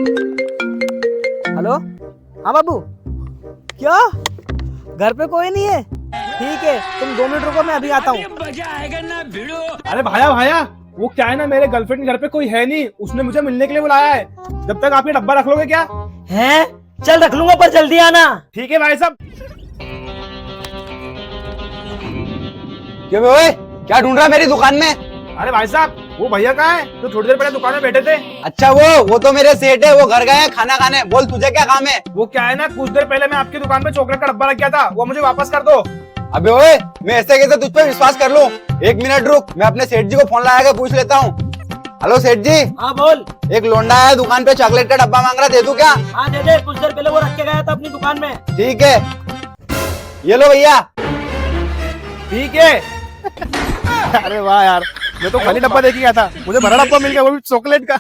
Hello. हाँ बाबू। क्या घर पे कोई नहीं है? ठीक है तुम 2 मिनट रुको, मैं अभी आता हूँ। अरे भाया भाया, वो क्या है ना, मेरे गर्लफ्रेंड के घर पे कोई है नहीं, उसने मुझे मिलने के लिए बुलाया है। जब तक आप ये डब्बा रख लोगे क्या? हैं? चल रख लूंगा, पर जल्दी आना। ठीक है भाई साहब। क्यों बे ओए, क्या ढूंढ रहा है मेरी दुकान में? अरे भाई साहब, वो भैया कहाँ है जो थोड़ी देर पहले दुकान में बैठे थे? अच्छा वो तो मेरे सेठ है, वो घर गए हैं खाना खाने। बोल तुझे क्या काम है? वो क्या है ना, कुछ देर पहले मैं आपकी दुकान पे चॉकलेट का डब्बा रख गया था, वो मुझे वापस कर दो। अबे ओए, मैं ऐसे कैसे तुझ पे विश्वास कर लूं? 1 मिनट रुक, मैं अपने सेठ जी को फोन लगा के पूछ लेता हूँ। हेलो सेठ जी। हाँ बोल। एक लोंडा है दुकान पे, चॉकलेट का डब्बा मांग रहा, दे दूं क्या? हाँ दे दे, कुछ देर पहले वो रख के गया था अपनी दुकान में। ठीक है, ये लो भैया। ठीक है। अरे वाह यार, मैं तो खाली डब्बा देके गया था, मुझे भरा डब्बा मिल गया, वो भी चॉकलेट का।